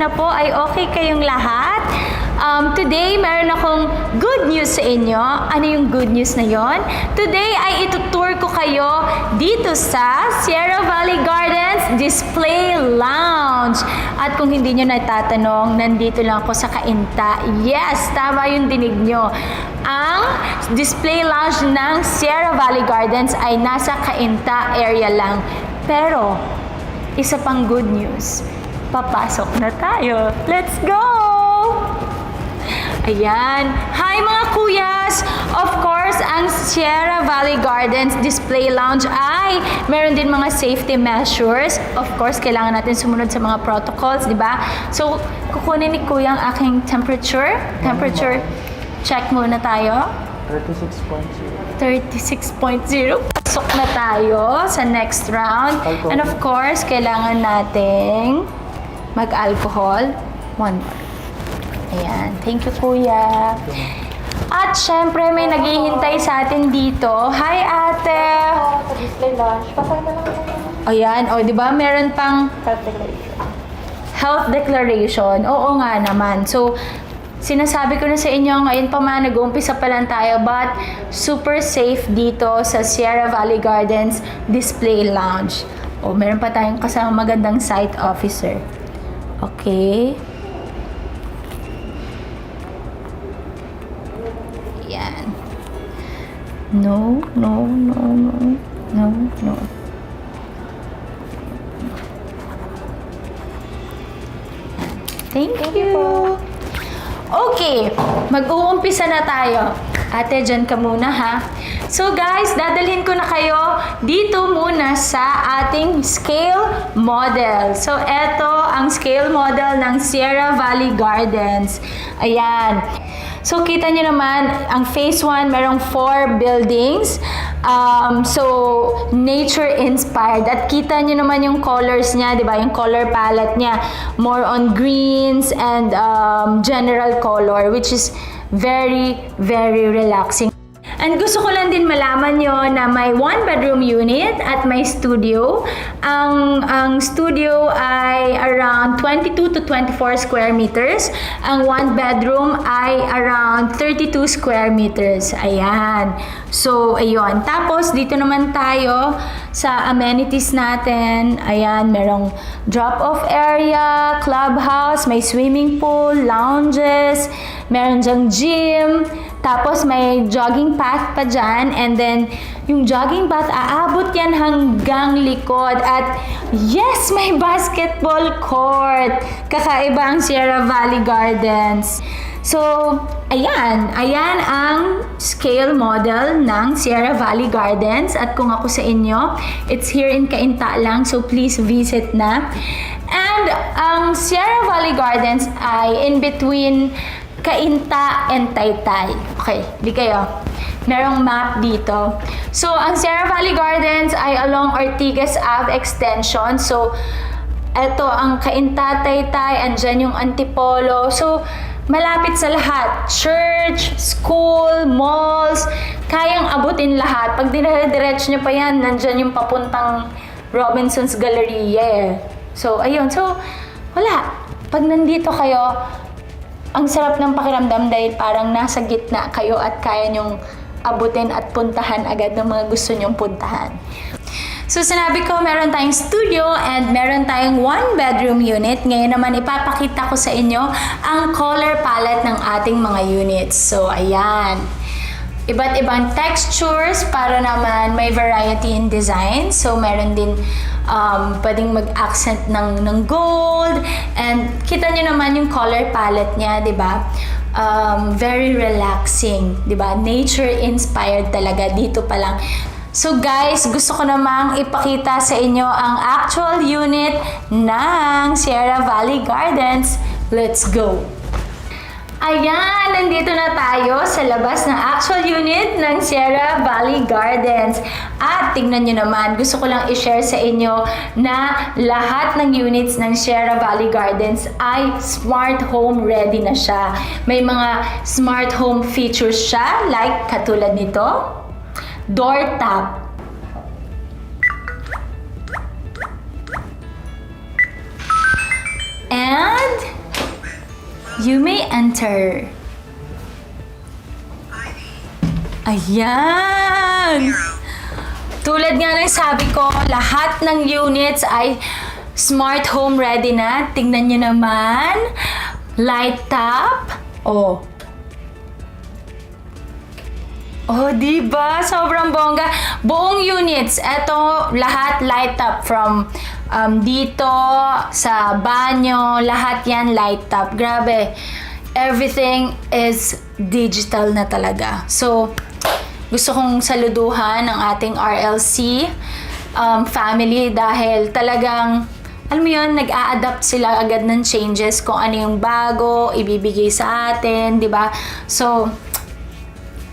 Sana po ay okay kayong lahat. Today, meron akong good news sa inyo. Ano yung good news na yon? Today ay itutour ko kayo dito sa Sierra Valley Gardens Display Lounge. At kung hindi nyo natatanong, nandito lang ako sa Cainta. Yes, tama yung dinig nyo. Ang display lounge ng Sierra Valley Gardens ay nasa Cainta area lang. Pero, isa pang good news. Papasok na tayo. Let's go! Ayan. Hi mga kuyas! Of course, ang Sierra Valley Gardens Display Lounge ay meron din mga safety measures. Of course, kailangan natin sumunod sa mga protocols, di ba? So, kukunin ni Kuya ang aking temperature. Temperature check muna tayo. 36.0. 36.0. Pasok na tayo sa next round. And of course, kailangan nating mag-alcohol. 1 more. Ayan. Thank you, Kuya. At syempre, may naghihintay sa atin dito. Hi, ate! Sa display lounge, pasay na lang ako. Ayan. O, di ba? Meron pang Health declaration. health declaration. Oo nga naman. So, sinasabi ko na sa inyo, ngayon pa man, nag-uumpisa pa lang tayo, but super safe dito sa Sierra Valley Gardens Display Lounge. O, meron pa tayong kasama magandang site officer. Okay. Yan. No, no, no, no, no, no. Thank you. Okay, mag-uumpisa na tayo. Ate, dyan ka muna ha. So guys, dadalhin ko na kayo dito muna sa ating scale model. So eto ang scale model ng Sierra Valley Gardens. Ayan. So kita nyo naman, ang phase 1 merong 4 buildings. So nature inspired. At kita nyo naman yung colors niya, di ba? Yung color palette niya. More on greens and general color, which is very, very relaxing. And gusto ko lang din malaman nyo na may 1-bedroom unit at may studio. Ang studio ay around 22 to 24 square meters. Ang 1-bedroom ay around 32 square meters. Ayan. So, ayun. Tapos, dito naman tayo sa amenities natin. Ayan, merong drop-off area, clubhouse, may swimming pool, lounges, meron dyang gym. Tapos may jogging path pa dyan. And then, yung jogging path, aabot yan hanggang likod. At yes, may basketball court. Kakaiba ang Sierra Valley Gardens. So, ayan. Ayan ang scale model ng Sierra Valley Gardens. At kung ako sa inyo, it's here in Cainta lang. So, please visit na. And ang Sierra Valley Gardens ay in between Cainta and Taytay. Okay, di kayo. Merong map dito. So, ang Sierra Valley Gardens ay along Ortigas Ave Extension. So, eto ang Cainta, Taytay, andyan yung Antipolo. So, malapit sa lahat. Church, school, malls, kayang abutin lahat. Pag dinadiretso nyo pa yan, nandyan yung papuntang Robinson's Galleria. So, ayun. So, wala. Pag nandito kayo, ang sarap ng pakiramdam dahil parang nasa gitna kayo at kaya nyong abutin at puntahan agad ng mga gusto nyong puntahan. So, sinabi ko, meron tayong studio and meron tayong 1-bedroom unit. Ngayon naman, ipapakita ko sa inyo ang color palette ng ating mga units. So, ayan. Iba't ibang textures para naman may variety in design. So, meron din pwedeng mag-accent ng gold. And kita nyo naman yung color palette niya, di ba? Very relaxing, di ba? Nature-inspired talaga dito pa lang. So guys, gusto ko namang ipakita sa inyo ang actual unit ng Sierra Valley Gardens. Let's go! Ayan, nandito na tayo sa labas ng actual unit ng Sierra Valley Gardens. At tingnan nyo naman, gusto ko lang i-share sa inyo na lahat ng units ng Sierra Valley Gardens ay smart home ready na siya. May mga smart home features siya, like katulad nito, door tap. And You may enter. Ayan! Tulad nga ng sabi ko, lahat ng units ay smart home ready na. Tingnan nyo naman. Light top. Oh. Oh, diba? Sobrang bongga. Buong units, eto lahat light up from dito sa banyo, lahat yan light up. Grabe. Everything is digital na talaga. So, gusto kong saluduhan ang ating RLC family dahil talagang, alam mo yun, nag-a-adapt sila agad ng changes kung ano yung bago, ibibigay sa atin, di ba? So,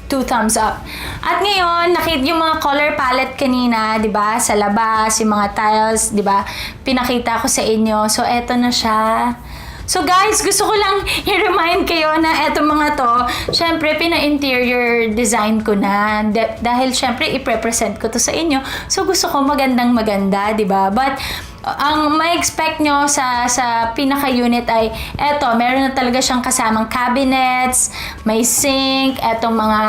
2 thumbs up. At ngayon, nakita yung mga color palette kanina, 'di ba? Sa labas, yung mga tiles, 'di ba? Pinakita ko sa inyo. So, eto na siya. So, guys, gusto ko lang i-remind kayo na eto mga to, syempre, pina-interior design ko na. Dahil, syempre, i-present ko to sa inyo. So, gusto ko magandang maganda, 'di ba? But, ang ma-expect nyo sa pinaka-unit ay eto, meron na talaga siyang kasamang cabinets, may sink, etong mga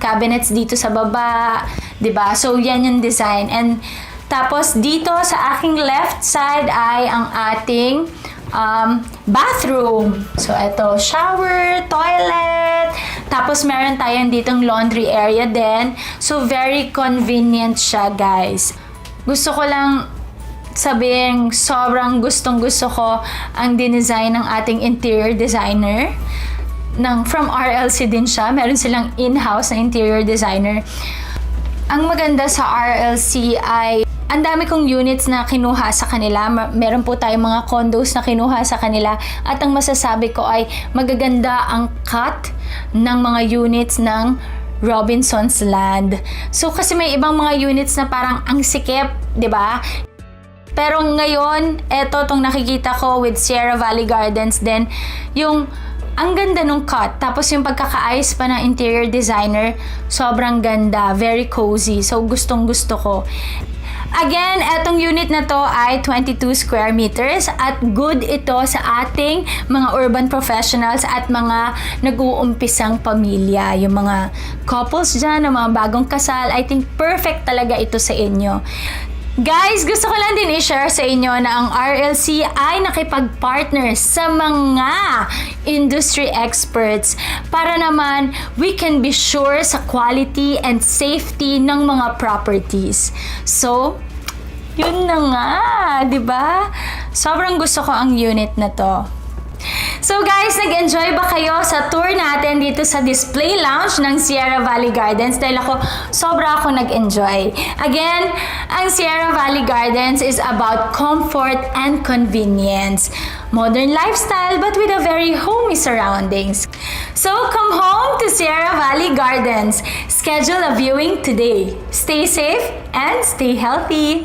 cabinets dito sa baba, 'di ba? So yan yung design. And tapos dito sa aking left side ay ang ating bathroom. So eto, shower, toilet, tapos meron tayong ditong laundry area din. So very convenient siya, guys. Gusto ko lang sabihin, sobrang gustong-gusto ko ang dinesign ng ating interior designer. From RLC din siya. Meron silang in-house na interior designer. Ang maganda sa RLC ay ang dami kong units na kinuha sa kanila. Meron po tayong mga condos na kinuha sa kanila. At ang masasabi ko ay magaganda ang cut ng mga units ng Robinson's Land. So kasi may ibang mga units na parang ang sikip, 'di ba? Pero ngayon, tong nakikita ko with Sierra Valley Gardens din, yung ang ganda nung cut. Tapos yung pagkakaayos pa ng interior designer, sobrang ganda, very cozy. So gustong gusto ko. Again, etong unit na to ay 22 square meters at good ito sa ating mga urban professionals at mga nag-uumpisang pamilya. Yung mga couples dyan, mga bagong kasal, I think perfect talaga ito sa inyo. Guys, gusto ko lang din i-share sa inyo na ang RLC ay nakipag-partner sa mga industry experts para naman we can be sure sa quality and safety ng mga properties. So, yun na nga, 'di ba? Sobrang gusto ko ang unit na to. So guys, nag-enjoy ba kayo sa tour natin dito sa display lounge ng Sierra Valley Gardens? Dahil sobra ako nag-enjoy. Again, ang Sierra Valley Gardens is about comfort and convenience. Modern lifestyle but with a very homey surroundings. So come home to Sierra Valley Gardens. Schedule a viewing today. Stay safe and stay healthy.